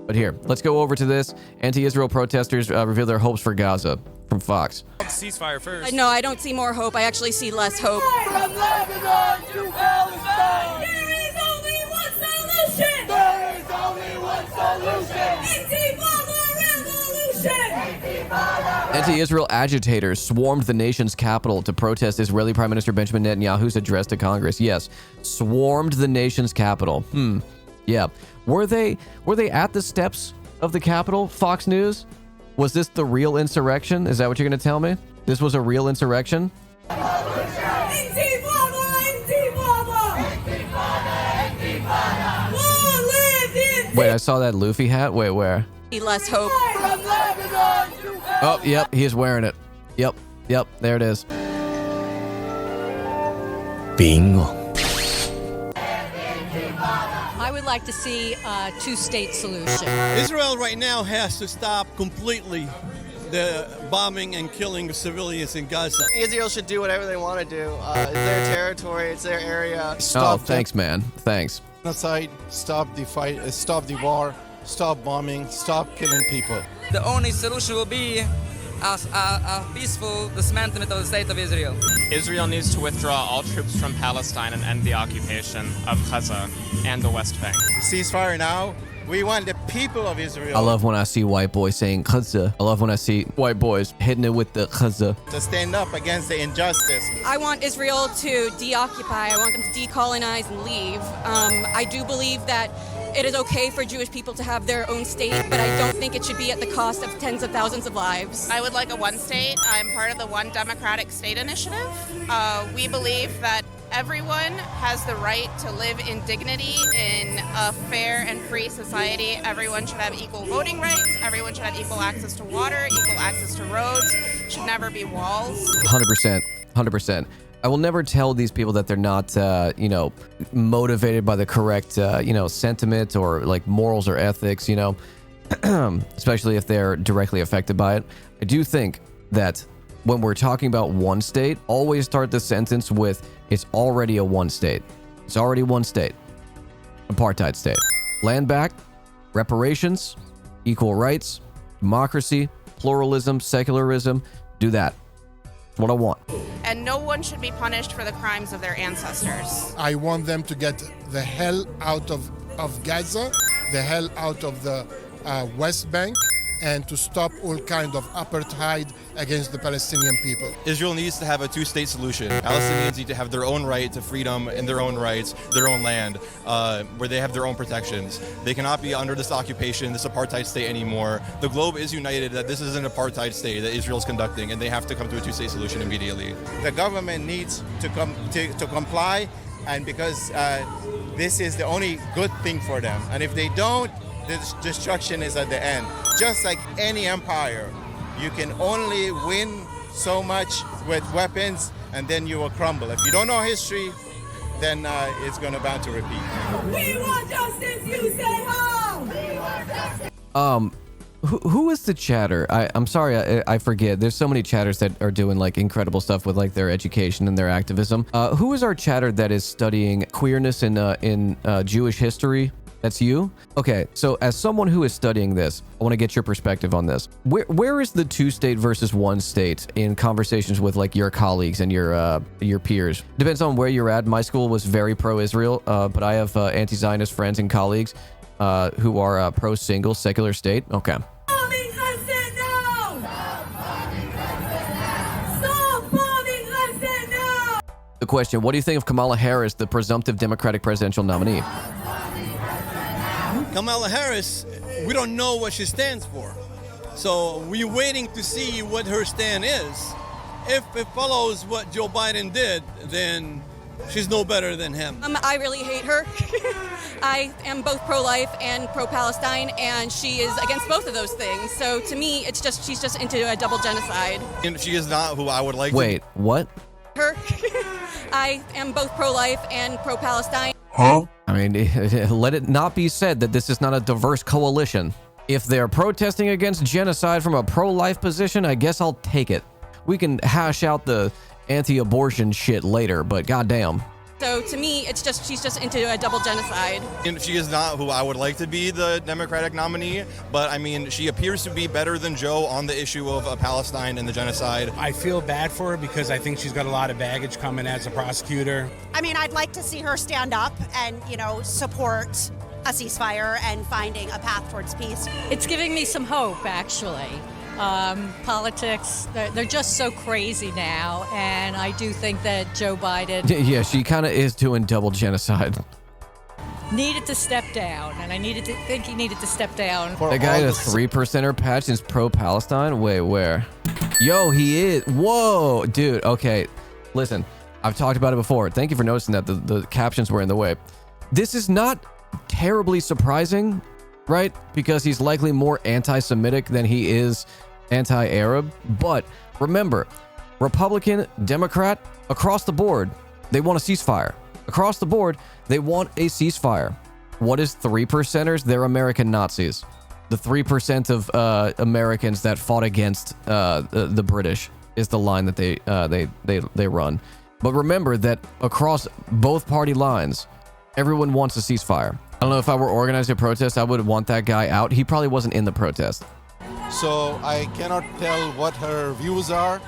But here, let's go over to this. Anti-Israel protesters reveal their hopes for Gaza from Fox. Ceasefire first. No, I don't see more hope. I actually see less hope. From Lebanon to Palestine. There is only one solution. There is only one solution. Intifada revolution. Anti-Israel agitators swarmed the nation's capital to protest Israeli Prime Minister Benjamin Netanyahu's address to Congress. Yes, swarmed the nation's capital. Yeah. Were they at the steps of the Capitol, Fox News? Was this the real insurrection? Is that what you're going to tell me? This was a real insurrection? Wait, I saw that Luffy hat. Wait, where? Less hope. From Lebanon to Oh, yep, he's wearing it. Yep, there it is. Bingo. I would like to see a two-state solution. Israel right now has to stop completely the bombing and killing of civilians in Gaza. Israel should do whatever they want to do. It's their territory, it's their area. Stop. Oh, thanks, man. Thanks. Genocide, stop the fight, stop the war, stop bombing, stop killing people. The only solution will be a peaceful dismantlement of the state of Israel. Israel needs to withdraw all troops from Palestine and end the occupation of Gaza and the West Bank. Ceasefire now. We want the people of Israel. I love when I see white boys saying Gaza. I love when I see white boys hitting it with the Gaza. To stand up against the injustice. I want Israel to deoccupy. I want them to decolonize and leave. I do believe that it is okay for Jewish people to have their own state, but I don't think it should be at the cost of tens of thousands of lives. I would like a one state. I'm part of the One Democratic State Initiative. We believe that everyone has the right to live in dignity in a fair and free society. Everyone should have equal voting rights. Everyone should have equal access to water, equal access to roads. Should never be walls. 100%. I will never tell these people that they're not, motivated by the correct, sentiment or like morals or ethics, especially if they're directly affected by it. I do think that when we're talking about one state, always start the sentence with, it's already a one state. It's already one state. Apartheid state. Land back, reparations, equal rights, democracy, pluralism, secularism. Do that. That's what I want. And no one should be punished for the crimes of their ancestors. I want them to get the hell out of Gaza, the hell out of the West Bank, and to stop all kind of apartheid against the Palestinian people. Israel needs to have a two-state solution. Palestinians need to have their own right to freedom and their own rights, their own land, where they have their own protections. They cannot be under this occupation, this apartheid state anymore. The globe is united that this is an apartheid state that Israel is conducting, and they have to come to a two-state solution immediately. The government needs to comply, and because this is the only good thing for them. And if they don't, the destruction is at the end. Just like any empire, you can only win so much with weapons, and then you will crumble. If you don't know history, then it's going to bound to repeat. We want justice, you say how? Who is the chatter? I'm sorry, I forget. There's so many chatters that are doing like incredible stuff with like their education and their activism. Who is our chatter that is studying queerness in Jewish history? That's you? Okay, so as someone who is studying this, I want to get your perspective on this. Where is the two-state versus one state in conversations with like your colleagues and your peers? Depends on where you're at. My school was very pro-Israel, but I have anti-Zionist friends and colleagues who are pro-single secular state. Okay. The question, what do you think of Kamala Harris, the presumptive Democratic presidential nominee? Kamala Harris, we don't know what she stands for. So we're waiting to see what her stand is. If it follows what Joe Biden did, then she's no better than him. I really hate her. I am both pro-life and pro-Palestine, and she is against both of those things. So to me, she's just into a double genocide. And she is not who I would like Wait, what? Her. I am both pro-life and pro-Palestine. Huh? I mean, let it not be said that this is not a diverse coalition. If they're protesting against genocide from a pro-life position, I guess I'll take it. We can hash out the anti-abortion shit later, but goddamn. So to me, it's just she's just into a double genocide. And she is not who I would like to be the Democratic nominee, but I mean, she appears to be better than Joe on the issue of Palestine and the genocide. I feel bad for her because I think she's got a lot of baggage coming as a prosecutor. I mean, I'd like to see her stand up and, support a ceasefire and finding a path towards peace. It's giving me some hope, actually. Politics, they're just so crazy now, and I do think that Joe Biden Yeah, she kind of is doing double genocide. needed to step down, and I think he needed to step down. The guy in a 3%er patch is pro-Palestine? Wait, where? Yo, he is. Whoa, dude. Okay, listen. I've talked about it before. Thank you for noticing that the captions were in the way. This is not terribly surprising, right? Because he's likely more anti-Semitic than he is anti-Arab. But remember, Republican, Democrat, across the board, they want a ceasefire. Across the board, they want a ceasefire. What is 3%ers? They're American Nazis. The 3% of Americans that fought against the British is the line that they run. But remember that across both party lines, everyone wants a ceasefire. I don't know, if I were organizing a protest, I would want that guy out. He probably wasn't in the protest. So I cannot tell what her views are,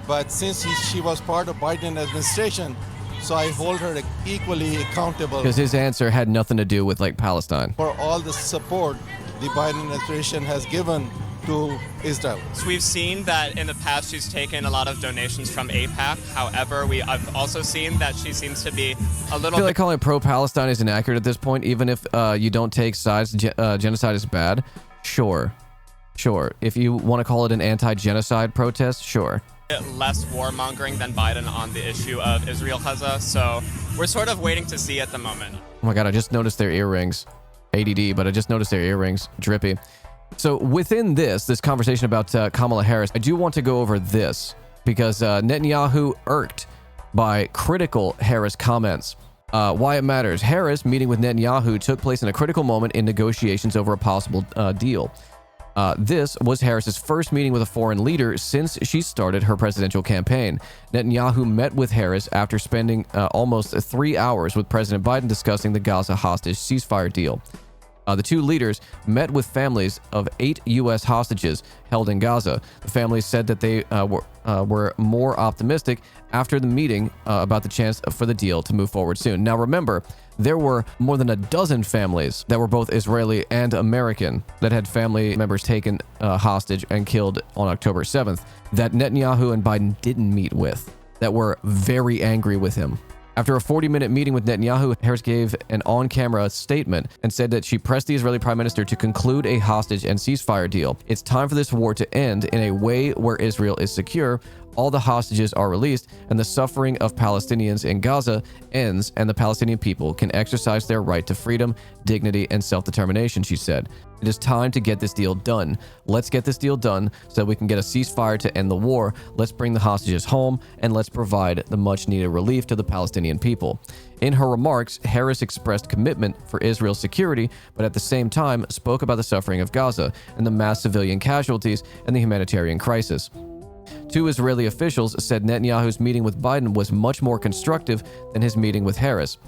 but since she was part of Biden administration, so I hold her equally accountable. Because his answer had nothing to do with Palestine. For all the support the Biden administration has given to Israel. So we've seen that in the past she's taken a lot of donations from AIPAC. However, I've also seen that she seems to be a little I feel like calling pro-Palestine is inaccurate at this point, even if you don't take sides. Genocide is bad. Sure. If you want to call it an anti-genocide protest, sure. less warmongering than Biden on the issue of Israel-Gaza. So we're sort of waiting to see at the moment. Oh my God, I just noticed their earrings. ADD, but I just noticed their earrings. Drippy. So within this conversation about Kamala Harris, I do want to go over this because Netanyahu irked by critical Harris comments. Why it matters. Harris meeting with Netanyahu took place in a critical moment in negotiations over a possible deal. This was Harris's first meeting with a foreign leader since she started her presidential campaign. Netanyahu met with Harris after spending almost 3 hours with President Biden discussing the Gaza hostage ceasefire deal. The two leaders met with families of 8 U.S. hostages held in Gaza. The families said that they were more optimistic after the meeting about the chance for the deal to move forward soon. Now remember, there were more than a dozen families that were both Israeli and American that had family members taken hostage and killed on October 7th that Netanyahu and Biden didn't meet with, that were very angry with him. After a 40-minute meeting with Netanyahu, Harris gave an on-camera statement and said that she pressed the Israeli prime minister to conclude a hostage and ceasefire deal. It's time for this war to end in a way where Israel is secure, all the hostages are released, and the suffering of Palestinians in Gaza ends, and the Palestinian people can exercise their right to freedom, dignity, and self-determination, she said. It is time to get this deal done. Let's get this deal done so that we can get a ceasefire to end the war. Let's bring the hostages home, and let's provide the much-needed relief to the Palestinian people. In her remarks, Harris expressed commitment for Israel's security, but at the same time spoke about the suffering of Gaza and the mass civilian casualties and the humanitarian crisis. Two Israeli officials said Netanyahu's meeting with Biden was much more constructive than his meeting with Harris,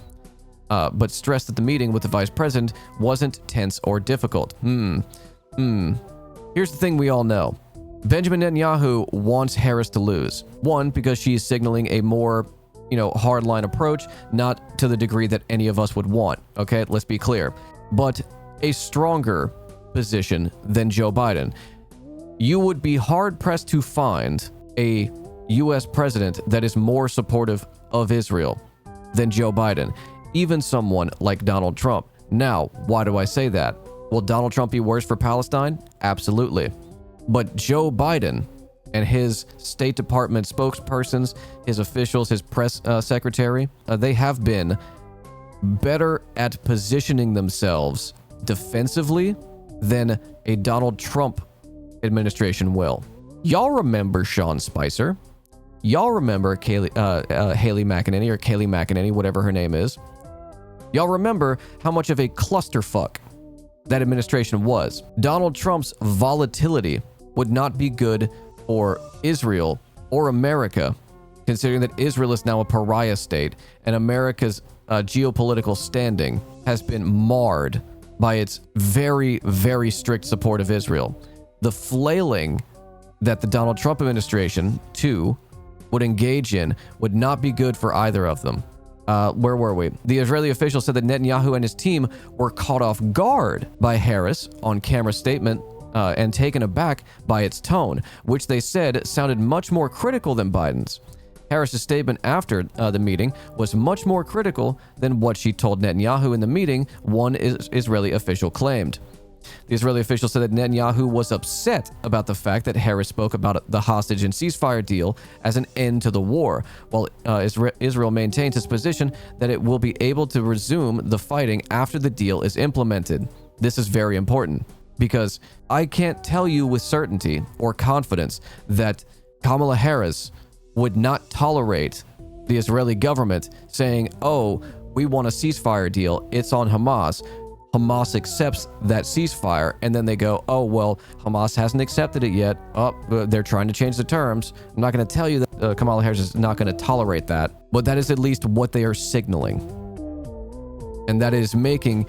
but stressed that the meeting with the vice president wasn't tense or difficult. Here's the thing we all know. Benjamin Netanyahu wants Harris to lose. One, because she's signaling a more, hardline approach, not to the degree that any of us would want. Okay, let's be clear. But a stronger position than Joe Biden. You would be hard-pressed to find a U.S. president that is more supportive of Israel than Joe Biden, even someone like Donald Trump. Now, why do I say that? Will Donald Trump be worse for Palestine? Absolutely. But Joe Biden and his State Department spokespersons, his officials, his press secretary, they have been better at positioning themselves defensively than a Donald Trump administration will. Y'all remember Sean Spicer. Y'all remember Haley McEnany, or Kayleigh McEnany, whatever her name is. Y'all remember how much of a clusterfuck that administration was. Donald Trump's volatility would not be good for Israel or America considering that Israel is now a pariah state and America's geopolitical standing has been marred by its very, very strict support of Israel. The flailing that the Donald Trump administration, too, would engage in would not be good for either of them. Where were we? The Israeli official said that Netanyahu and his team were caught off guard by Harris' on-camera statement and taken aback by its tone, which they said sounded much more critical than Biden's. Harris' statement after the meeting was much more critical than what she told Netanyahu in the meeting, one Israeli official claimed. The Israeli official said that Netanyahu was upset about the fact that Harris spoke about the hostage and ceasefire deal as an end to the war, while Israel maintains its position that it will be able to resume the fighting after the deal is implemented. This is very important because I can't tell you with certainty or confidence that Kamala Harris would not tolerate the Israeli government saying, oh, we want a ceasefire deal, it's on Hamas. Hamas accepts that ceasefire, and then they go, oh, well, Hamas hasn't accepted it yet. Oh, they're trying to change the terms. I'm not going to tell you that Kamala Harris is not going to tolerate that, but that is at least what they are signaling. And that is making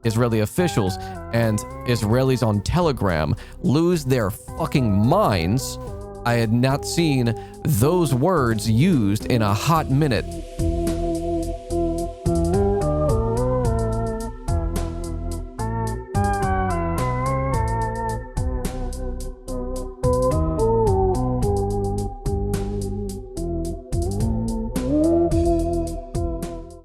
Israeli officials and Israelis on Telegram lose their fucking minds. I had not seen those words used in a hot minute.